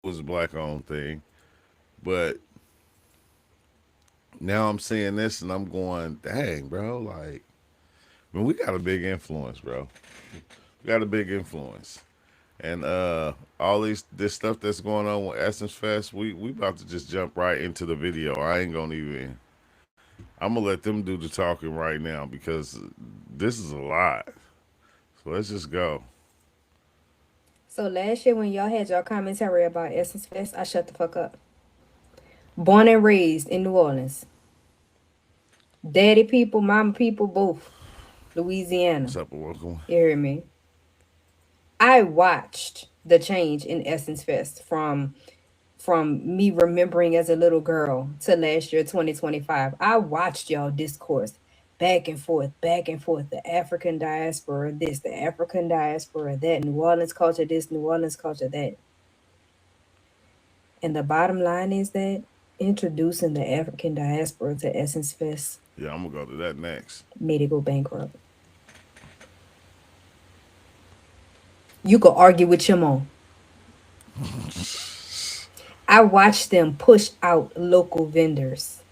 was a black owned thing, but now I'm seeing this and I'm going, dang, bro, like, man, we got a big influence, bro. We got a big influence. And all this stuff that's going on with Essence Fest, we about to just jump right into the video. I ain't gonna even. I'm gonna let them do the talking right now because this is a lot. So let's just go. So last year when y'all had your commentary about Essence Fest, I shut the fuck up. Born and raised in New Orleans. Daddy people, mama people, both. What's Louisiana. up, and welcome? You hear me? I watched the change in Essence Fest from me remembering as a little girl to last year 2025. I watched y'all discourse back and forth, the African diaspora this, the African diaspora that, New Orleans culture this, New Orleans culture that. And the bottom line is that introducing the African diaspora to Essence Fest Yeah, I'm gonna go to that next. made it go bankrupt. You could argue with your mom. I watched them push out local vendors.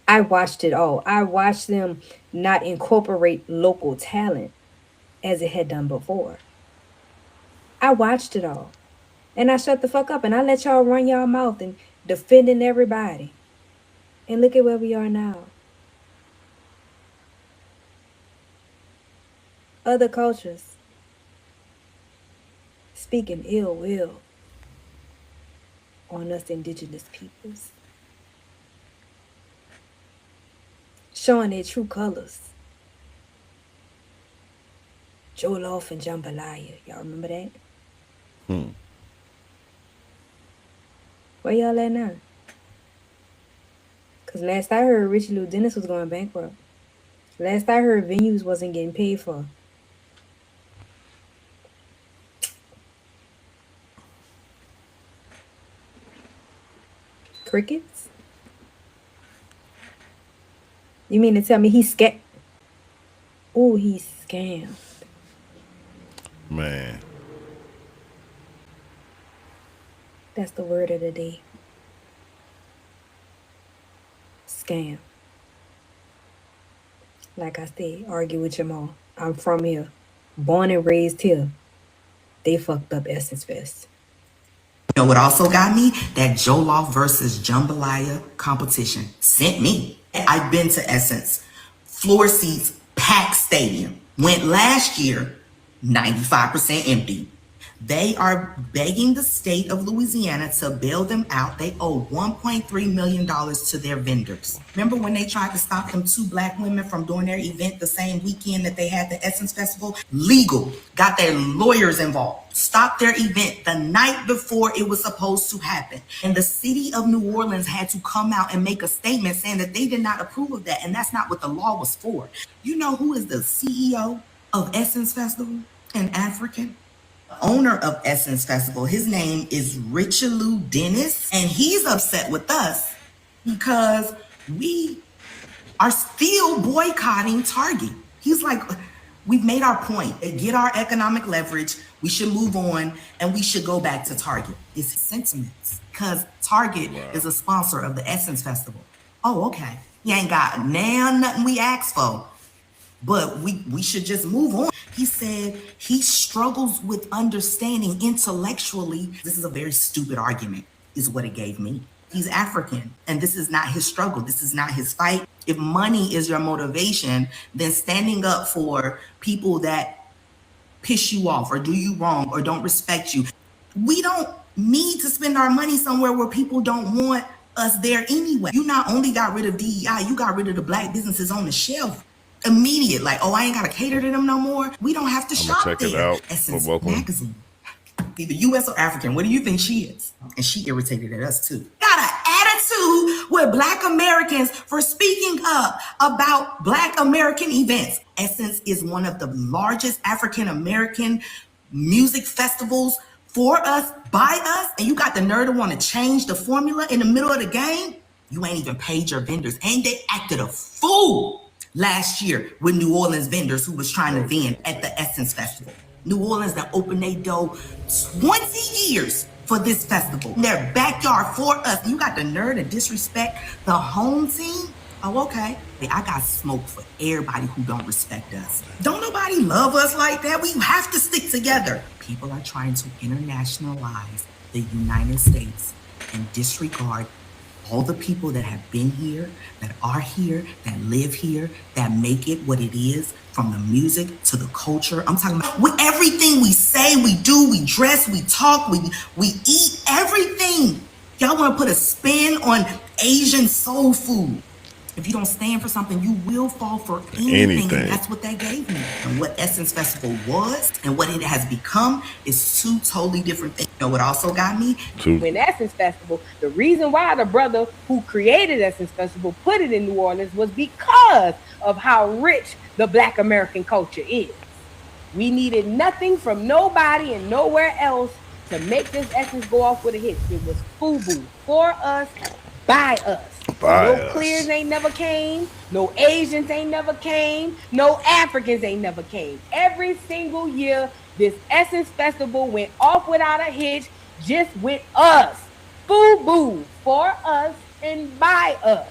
I watched it all. I watched them not incorporate local talent as it had done before. I watched it all. And I shut the fuck up and I let y'all run y'all mouth and defending everybody. And look at where we are now. Other cultures speaking ill will on us indigenous peoples, showing their true colors. Jolof and Jambalaya. Y'all remember that? Hmm. Where y'all at now? Because last I heard, Richie Lou Dennis was going bankrupt. Last I heard, venues wasn't getting paid for. Crickets? You mean to tell me he's scam? Oh, he's scammed. Man, That's the word of the day. Scam. Like I said, argue with your mom. I'm from here. Born and raised here. They fucked up Essence Fest. You know what also got me? That Jollof versus Jambalaya competition. Sent me. I've been to Essence. Floor seats, packed stadium. Went last year, 95% empty. They are begging the state of Louisiana to bail them out. They owe $1.3 million to their vendors. Remember when they tried to stop them two black women from doing their event the same weekend that they had the Essence Festival? Legal. Got their lawyers involved. Stopped their event the night before it was supposed to happen. And the city of New Orleans had to come out and make a statement saying that they did not approve of that. And that's not what the law was for. You know who is the CEO of Essence Festival? An African owner of Essence Festival. His name is Richelieu Dennis, and he's upset with us because we are still boycotting Target. He's like, we've made our point. Get our economic leverage. We should move on, and we should go back to Target. It's his sentiments because Target wow. is a sponsor of the Essence Festival. Oh, okay. He ain't got now nothing we asked for, but we should just move on. He said he struggles with understanding intellectually. This is a very stupid argument, is what it gave me. He's African, and this is not his struggle. This is not his fight. If money is your motivation, then standing up for people that piss you off or do you wrong or don't respect you. We don't need to spend our money somewhere where people don't want us there anyway. You not only got rid of DEI, you got rid of the black businesses on the shelf immediate. Like, oh, I ain't gotta cater to them no more. We don't have to I'm gonna shop check it there. out. But Essence welcome. magazine. Either US or African. What do you think she is? And she irritated at us too. Got an attitude with black Americans for speaking up about black American events. Essence is one of the largest African American music festivals for us, by us, and you got the nerve to want to change the formula in the middle of the game? You ain't even paid your vendors. And they acted a fool last year with New Orleans vendors who was trying to vend at the Essence Festival. New Orleans that opened their door 20 years for this festival. In their backyard for us. You got the nerve to disrespect the home team? Oh, okay. I got smoke for everybody who don't respect us. Don't nobody love us like that. We have to stick together. People are trying to internationalize the United States and disregard all the people that have been here, that are here, that live here, that make it what it is, from the music to the culture. I'm talking about everything we say, we do, we dress, we talk, we eat, everything. Y'all want to put a spin on Asian soul food. If you don't stand for something, you will fall for anything. And that's what they gave me. And what Essence Festival was and what it has become is two totally different things. You know what also got me? When Essence Festival, the reason why the brother who created Essence Festival put it in New Orleans was because of how rich the Black American culture is. We needed nothing from nobody and nowhere else to make this Essence go off with a hit. It was FUBU, for us, by us. No clears ain't never came. No Asians ain't never came. No Africans ain't never came. Every single year, this Essence Festival went off without a hitch, just with us. FUBU, for us and by us.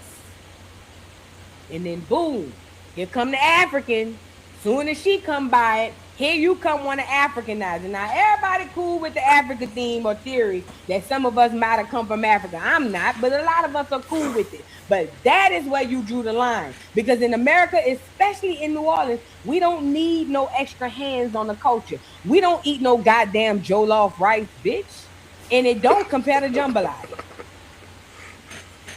And then boom, here come the African. Soon as she come by it, here you come want to Africanize it. Now, everybody cool with the Africa theme or theory that some of us might have come from Africa. I'm not, but a lot of us are cool with it. But that is where you drew the line. Because in America, especially in New Orleans, we don't need no extra hands on the culture. We don't eat no goddamn jollof rice, bitch. And it don't compare to jambalaya.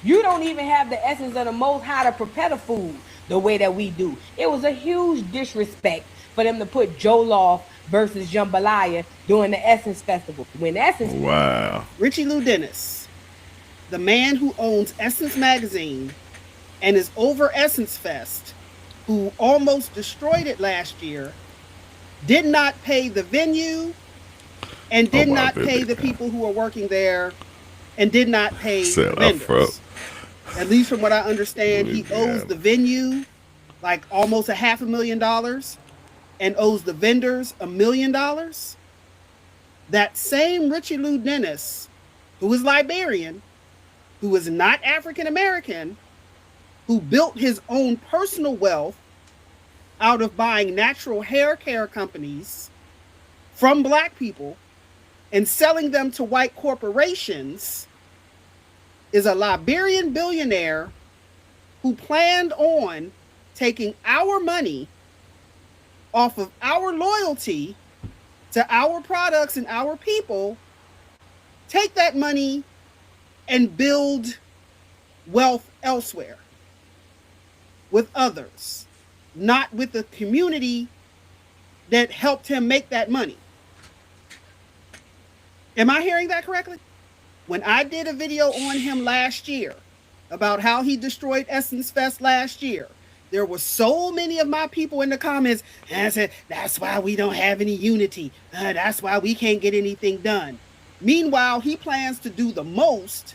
You don't even have the essence of the Most High to prepare the food the way that we do. It was a huge disrespect for them to put jollof versus jambalaya during the Essence Festival. When Essence, wow, Richie Lou Dennis, the man who owns Essence Magazine and is over Essence Fest, who almost destroyed it last year, did not pay the venue and did not pay the people who are working there and did not pay the vendors. At least from what I understand, he owes the venue like almost $500,000 and owes the vendors $1 million. That same Richie Lou Dennis, who is Liberian, who is not African American, who built his own personal wealth out of buying natural hair care companies from Black people and selling them to white corporations, is a Liberian billionaire who planned on taking our money off of our loyalty to our products and our people, take that money and build wealth elsewhere with others, not with the community that helped him make that money. Am I hearing that correctly? When I did a video on him last year about how he destroyed Essence Fest last year, there were so many of my people in the comments, and I said, that's why we don't have any unity. That's why we can't get anything done. Meanwhile, he plans to do the most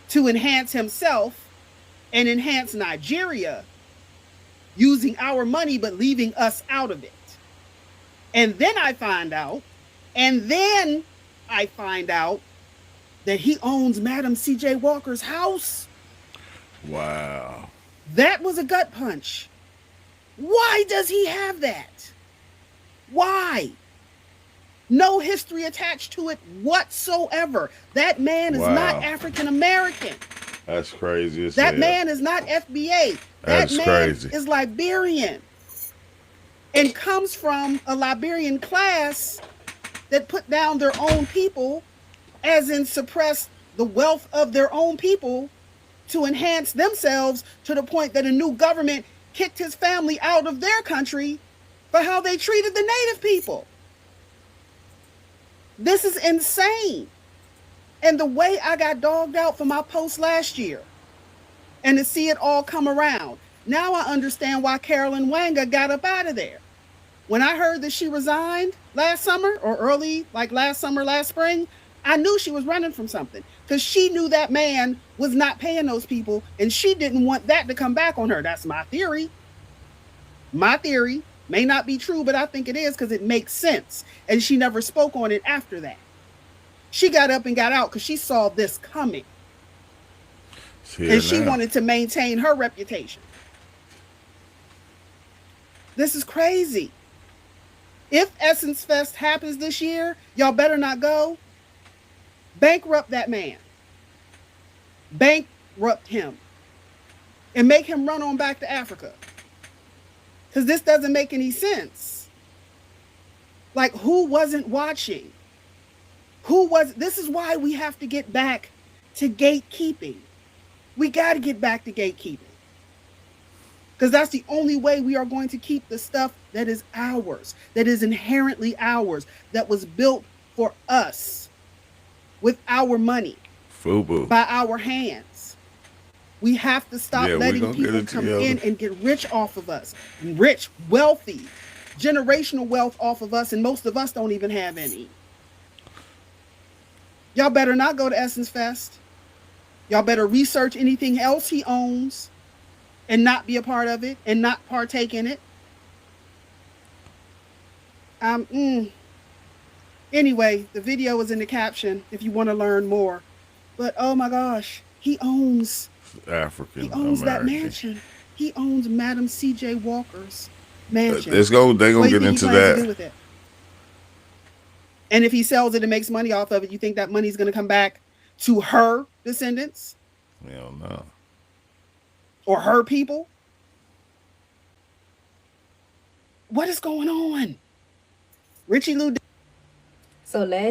to enhance himself and enhance Nigeria using our money, but leaving us out of it. And then I find out that he owns Madam C.J. Walker's house. Wow. That was a gut punch. Why does he have that? Why? No history attached to it whatsoever. That man is not African American. That's crazy. That man is not FBA. That man crazy. Is Liberian and comes from a Liberian class that put down their own people, as in suppress the wealth of their own people to enhance themselves, to the point that a new government kicked his family out of their country for how they treated the native people. This is insane. And the way I got dogged out for my post last year, and to see it all come around, now I understand why Carolyn Wanga got up out of there. When I heard that she resigned last summer, or early, like last summer, last spring, I knew she was running from something, because she knew that man was not paying those people, and she didn't want that to come back on her. That's my theory. My theory. May not be true, but I think it is because it makes sense. And she never spoke on it after that. She got up and got out because she saw this coming. And she wanted to maintain her reputation. This is crazy. If Essence Fest happens this year, y'all better not go. Bankrupt that man. Bankrupt him. And make him run on back to Africa. Because this doesn't make any sense. Like, who wasn't watching? This is why we have to get back to gatekeeping. We got to get back to gatekeeping. Because that's the only way we are going to keep the stuff that is ours, that is inherently ours, that was built for us with our money, FUBU. by our hands. We have to stop letting people come in and get rich off of us. Rich, wealthy, generational wealth off of us, and most of us don't even have any. Y'all better not go to Essence Fest. Y'all better research anything else he owns and not be a part of it and not partake in it. Anyway, the video is in the caption if you want to learn more. But oh my gosh, he owns African. He owns that mansion. He owns Madam C.J. Walker's mansion. They're gonna get into that. And if he sells it and makes money off of it, you think that money's going to come back to her descendants? Hell no. Or her people? What is going on? Richie Lou.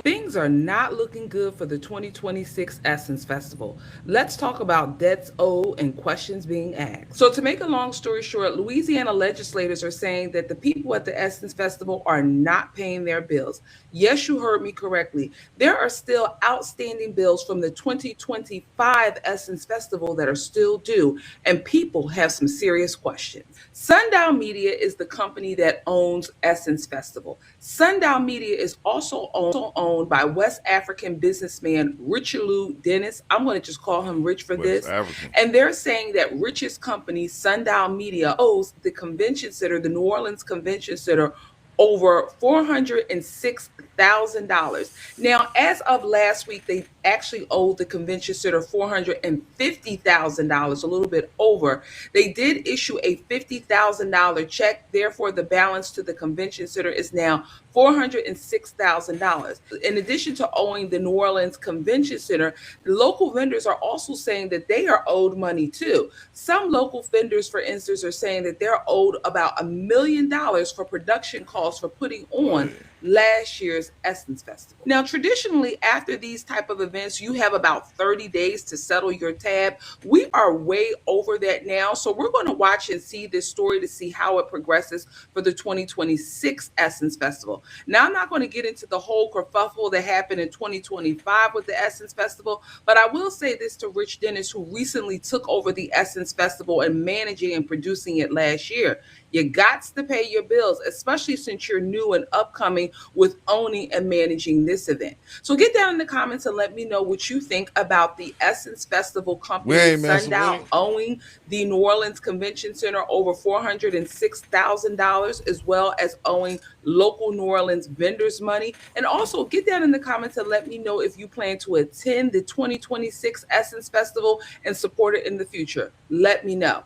Things are not looking good for the 2026 Essence Festival. Let's talk about debts owed and questions being asked. So to make a long story short, Louisiana legislators are saying that the people at the Essence Festival are not paying their bills. Yes, you heard me correctly. There are still outstanding bills from the 2025 Essence Festival that are still due, and people have some serious questions. Sundown Media is the company that owns Essence Festival. Sundown Media is also owned by West African businessman Richelieu Dennis. I'm going to just call him Rich for this. And they're saying that Rich's company, Sundown Media, owes the convention center, the New Orleans Convention Center, over $406,000. Now, as of last week, they actually owed the convention center $450,000, a little bit over. They did issue a $50,000 check. Therefore, the balance to the convention center is now $406,000. In addition to owing the New Orleans Convention Center, the local vendors are also saying that they are owed money too. Some local vendors, for instance, are saying that they're owed about $1 million for production costs for putting on last year's Essence Festival. Now, traditionally, after these type of events, you have about 30 days to settle your tab. We are way over that now. So we're going to watch and see this story to see how it progresses for the 2026 Essence Festival. Now, I'm not going to get into the whole kerfuffle that happened in 2025 with the Essence Festival, but I will say this to Rich Dennis, who recently took over the Essence Festival and managing and producing it last year. You got to pay your bills, especially since you're new and upcoming with owning and managing this event. So get down in the comments and let me know what you think about the Essence Festival company Sundown owing the New Orleans Convention Center over $406,000, as well as owing local New Orleans vendors money. And also get down in the comments and let me know if you plan to attend the 2026 Essence Festival and support it in the future. Let me know.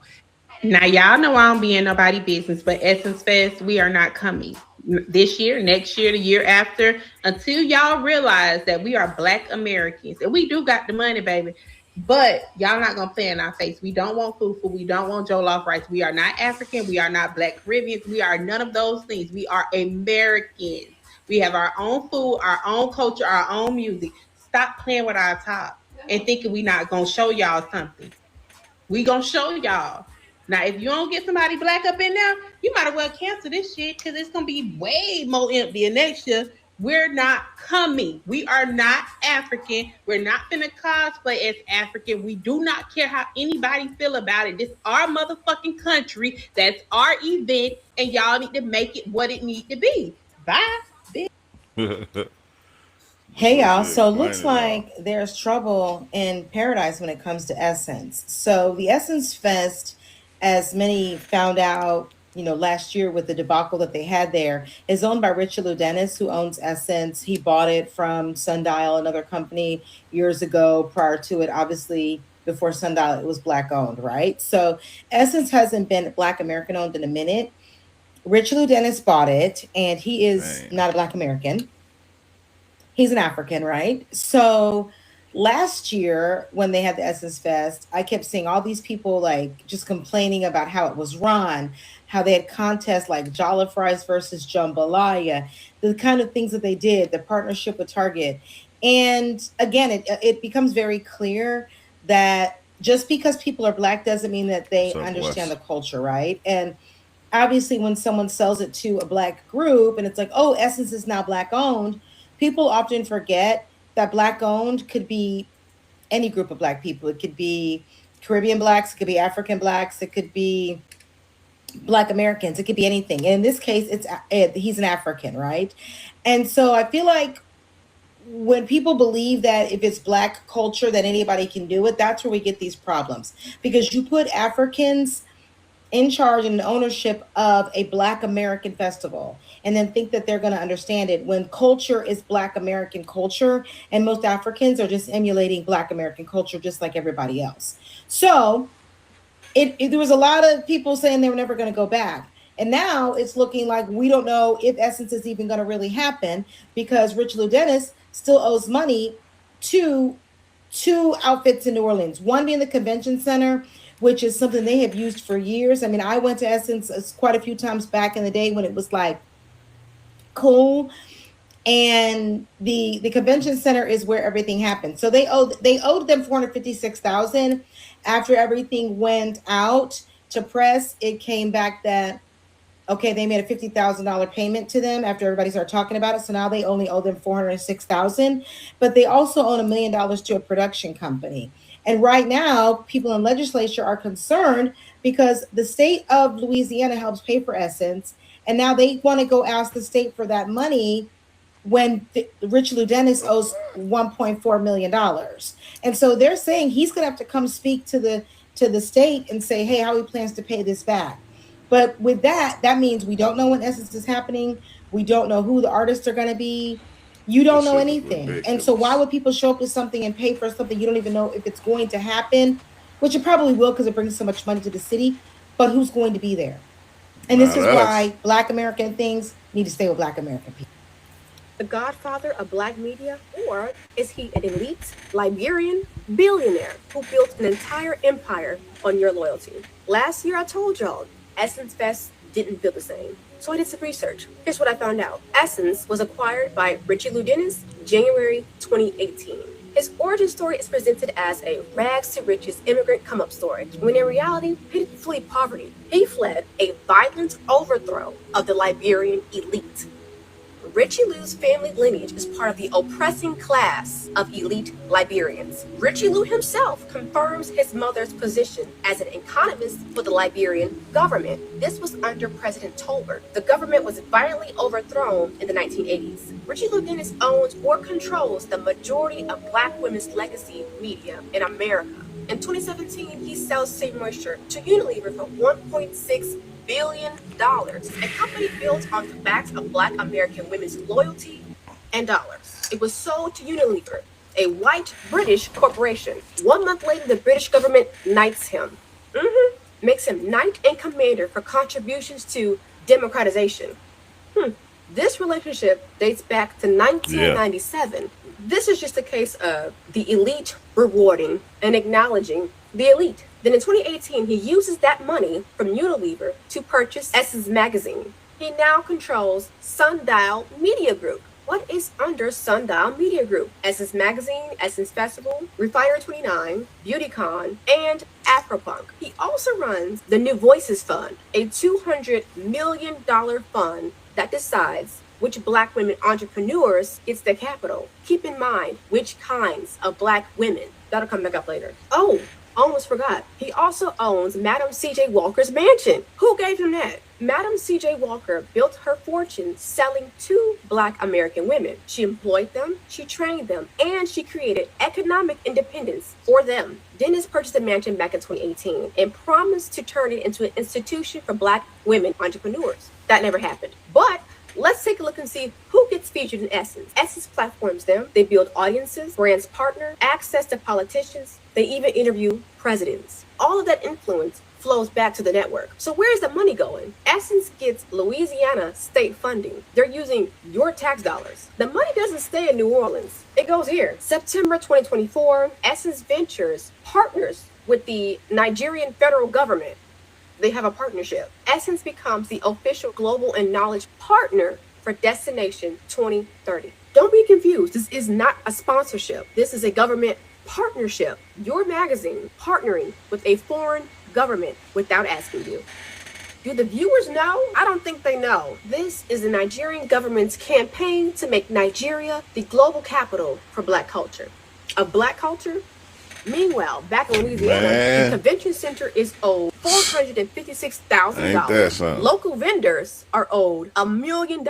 Now, y'all know I don't be in nobody business, but Essence Fest, we are not coming this year, next year, the year after, until y'all realize that we are Black Americans. And we do got the money, baby. But y'all not going to play in our face. We don't want fufu. We don't want jollof rice. We are not African. We are not Black Caribbeans. We are none of those things. We are Americans. We have our own food, our own culture, our own music. Stop playing with our top and thinking we not going to show y'all something. We going to show y'all. Now, if you don't get somebody Black up in there, you might as well cancel this shit because it's going to be way more empty next year. We're not coming. We are not African. We're not finna cosplay as African. We do not care how anybody feel about it. This is our motherfucking country. That's our event, and y'all need to make it what it needs to be. Bye, bitch. Hey y'all, so it looks like there's trouble in paradise when it comes to Essence. So the Essence Fest, as many found out, last year with the debacle that they had there, is owned by Richard Lou Dennis, who owns Essence. He bought it from Sundial, another company, years ago. Prior to it, obviously, before Sundial, it was Black owned, right? So Essence hasn't been Black American owned in a minute. Richard Lou Dennis bought it, and he is not a Black American. He's an African, right? So last year when they had the Essence Fest, I kept seeing all these people like just complaining about how it was run, how they had contests like Jollof Rice versus Jambalaya, the kind of things that they did, the partnership with Target. And again, it becomes very clear that just because people are Black doesn't mean that they understand the culture, right? And obviously when someone sells it to a Black group and it's like, oh, Essence is now Black owned, people often forget that Black owned could be any group of Black people. It could be Caribbean Blacks, it could be African Blacks, it could be Black Americans, it could be anything. And in this case, he's an African, right? And so I feel like when people believe that if it's Black culture that anybody can do it, that's where we get these problems. Because you put Africans in charge and ownership of a Black American festival and then think that they're going to understand it when culture is Black American culture and most Africans are just emulating Black American culture just like everybody else. So there was a lot of people saying they were never going to go back. And now it's looking like we don't know if Essence is even going to really happen because Rich Lou Dennis still owes money to two outfits in New Orleans, one being the convention center, which is something they have used for years. I mean, I went to Essence quite a few times back in the day when it was like cool. And the convention center is where everything happened. So they owed them $456,000. After everything went out to press, it came back that okay, they made a $50,000 payment to them after everybody started talking about it. So now they only owe them $406,000, but they also own $1 million to a production company. And right now, people in legislature are concerned because the state of Louisiana helps pay for Essence. And now they want to go ask the state for that money when Rich Lou Dennis owes $1.4 million. And so they're saying he's going to have to come speak to the state and say, hey, how he plans to pay this back. But with that means we don't know when Essence is happening. We don't know who the artists are going to be. You don't know anything. And so why would people show up to something and pay for something you don't even know if it's going to happen, which it probably will because it brings so much money to the city, but who's going to be there? And this is why Black American things need to stay with Black American people. The godfather of Black media, or is he an elite Liberian billionaire who built an entire empire on your loyalty? Last year I told y'all Essence Fest didn't feel the same. So I did some research. Here's what I found out. Essence was acquired by Richie Lou Dennis January 2018. His origin story is presented as a rags to riches immigrant come-up story, when in reality, he didn't flee poverty. He fled a violent overthrow of the Liberian elite. Richie Lou's family lineage is part of the oppressing class of elite Liberians. Richie Lou himself confirms his mother's position as an economist for the Liberian government. This was under President Tolbert. The government was violently overthrown in the 1980s. Richie Lou Dennis owns or controls the majority of Black women's legacy media in America. In 2017, he sells Shea Moisture to Unilever for $1.6 billion, a company built on the backs of Black American women's loyalty and dollars. It was sold to Unilever, a white British corporation. 1 month later, the British government knights him. Makes him knight and commander for contributions to democratization. This relationship dates back to 1997. Yeah. This is just a case of the elite rewarding and acknowledging the elite. Then in 2018, he uses that money from Unilever to purchase Essence magazine. He now controls Sundial Media Group. What is under Sundial Media Group? Essence Magazine, Essence Festival, Refire 29, BeautyCon, and Afropunk. He also runs the New Voices Fund, a $200 million fund that decides which Black women entrepreneurs gets their capital. Keep in mind which kinds of Black women. That'll come back up later. Almost forgot. He also owns Madam C.J. Walker's mansion. Who gave him that? Madam C.J. Walker built her fortune selling to Black American women. She employed them, she trained them, and she created economic independence for them. Dennis purchased the mansion back in 2018 and promised to turn it into an institution for Black women entrepreneurs. That never happened. But let's take a look and see who gets featured in Essence. Essence platforms them. They build audiences, brands partner, access to politicians. They even interview presidents. All of that influence flows back to the network. So where's the money going? Essence gets Louisiana state funding. They're using your tax dollars. The money doesn't stay in New Orleans. It goes here. September 2024, Essence Ventures partners with the Nigerian federal government. They have a partnership. Essence becomes the official global and knowledge partner for Destination 2030. Don't be confused. This is not a sponsorship. This is a government partnership. Your magazine partnering with a foreign government without asking you. Do the viewers know? I don't think they know. This is the Nigerian government's campaign to make Nigeria the global capital for Black culture. Of Black culture? Meanwhile, back in Louisiana, the convention center is owed $456,000. Local vendors are owed $1 million,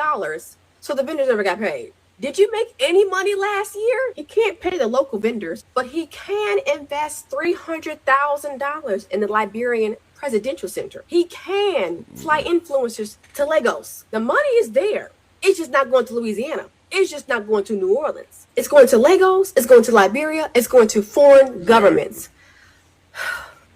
so the vendors never got paid. Did you make any money last year? He can't pay the local vendors, but he can invest $300,000 in the Liberian Presidential Center. He can fly influencers to Lagos. The money is there. It's just not going to Louisiana. It's just not going to New Orleans. It's going to Lagos. It's going to Liberia. It's going to foreign governments.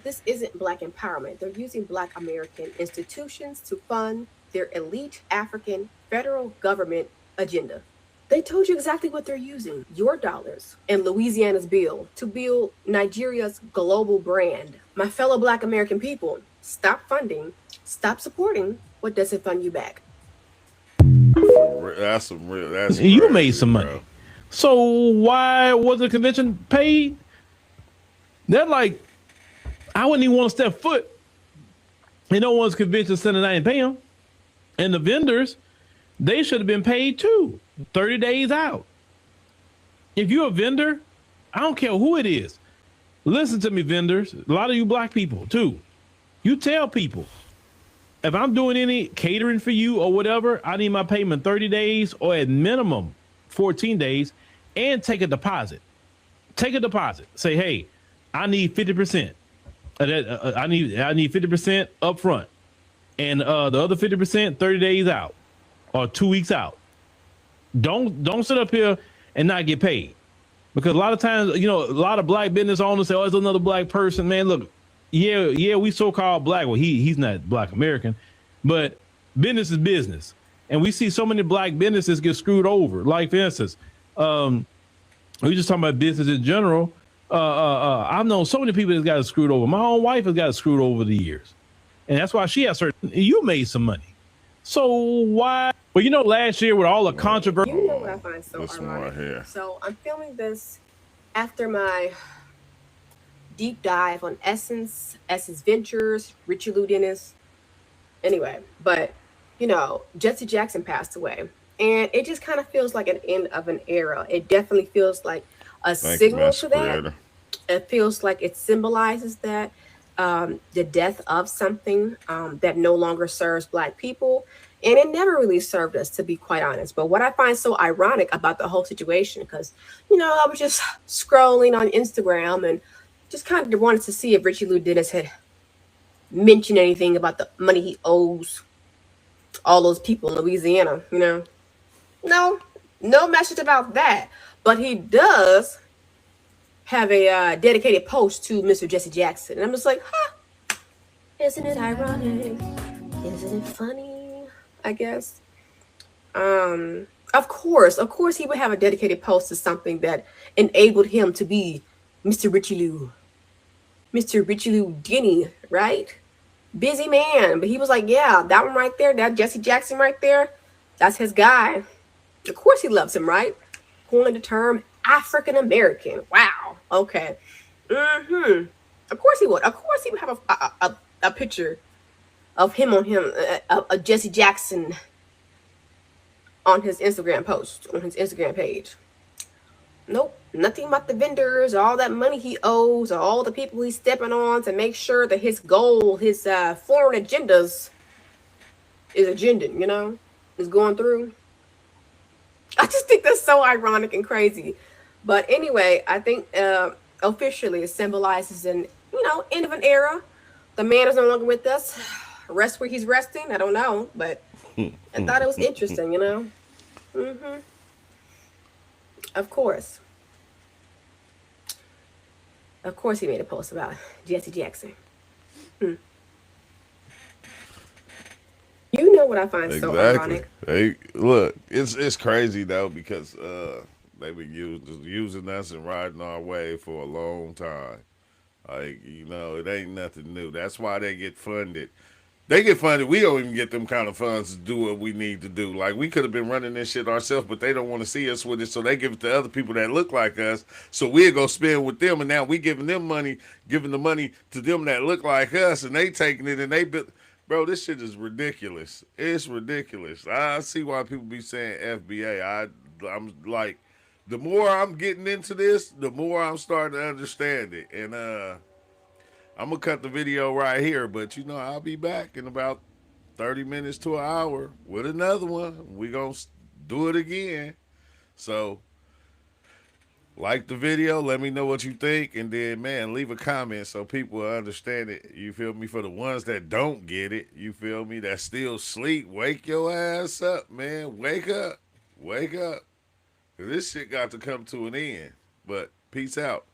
This isn't Black empowerment. They're using Black American institutions to fund their elite African federal government agenda. They told you exactly what they're using. Your dollars and Louisiana's bill to build Nigeria's global brand. My fellow Black American people, stop funding, stop supporting what doesn't fund you back. That's some real. That's you crazy, made some money. Bro. So why was the convention paid? They're like, I wouldn't even want to step foot in no one's convention center and I didn't pay them. And the vendors, they should have been paid too, 30 days out. If you're a vendor, I don't care who it is. Listen to me, vendors. A lot of you Black people too. You tell people, if I'm doing any catering for you or whatever, I need my payment 30 days or at minimum 14 days and take a deposit. Take a deposit. Say, hey, I need 50%. I need 50% up front. And the other 50%, 30 days out or 2 weeks out. Don't sit up here and not get paid. Because a lot of times, you know, a lot of Black business owners say, oh, it's another Black person. Man, look, yeah, we so-called Black. Well, he's not Black American, but business is business. And we see so many Black businesses get screwed over. Like, for instance, we just talking about business in general. I've known so many people that got screwed over. My own wife has got screwed over the years. And that's why she has certain, you made some money. So why? Well, you know, last year with all the controversy. You know what I find so This one ironic? right here. So I'm filming this after my deep dive on Essence Ventures, Richie Lou Dennis. Anyway, but you know, Jesse Jackson passed away, and it just kind of feels like an end of an era. It definitely feels like a signal to that. It feels like it symbolizes that the death of something that no longer serves Black people. And it never really served us, to be quite honest. But what I find so ironic about the whole situation, because, you know, I was just scrolling on Instagram and just kind of wanted to see if Richie Lou Dennis had mentioned anything about the money he owes all those people in Louisiana, you know. No message about that. But he does have a dedicated post to Mr. Jesse Jackson. And I'm just like, isn't it ironic? Isn't it funny? I guess. Of course, he would have a dedicated post to something that enabled him to be Mr. Richie Lou Denny, right? Busy man, but he was like, yeah, that one right there, that Jesse Jackson right there, that's his guy. Of course, he loves him, right? Coined the term African American. Wow. Okay. Of course he would. Of course he would have a picture of him on him, a Jesse Jackson on his Instagram post, on his Instagram page. Nope, nothing about the vendors, all that money he owes, or all the people he's stepping on to make sure that his goal, his foreign agendas is is going through. I just think that's so ironic and crazy. But anyway, I think officially it symbolizes an end of an era. The man is no longer with us. Rest where he's resting. I don't know, but I thought it was interesting. Of course. Of course, he made a post about Jesse Jackson. You know what I find so Exactly. ironic? Hey, look, it's crazy though because they've been using us and riding our way for a long time. Like, it ain't nothing new. That's why they get funded. They get funded. We don't even get them kind of funds to do what we need to do. Like, we could have been running this shit ourselves, but they don't want to see us with it, so they give it to other people that look like us. So we'll go spend with them, and now we giving them money, giving the money to them that look like us, and they taking it and they build. Bro, this shit is ridiculous. It's ridiculous. I see why people be saying FBA. I'm like, the more I'm getting into this, the more I'm starting to understand it. And I'm gonna cut the video right here, but I'll be back in about 30 minutes to an hour with another one. We gonna do it again. So like the video, let me know what you think, and then man, leave a comment so people will understand it. You feel me? For the ones that don't get it, you feel me? That still sleep, wake your ass up, man. Wake up. Wake up. 'Cause this shit got to come to an end. But peace out.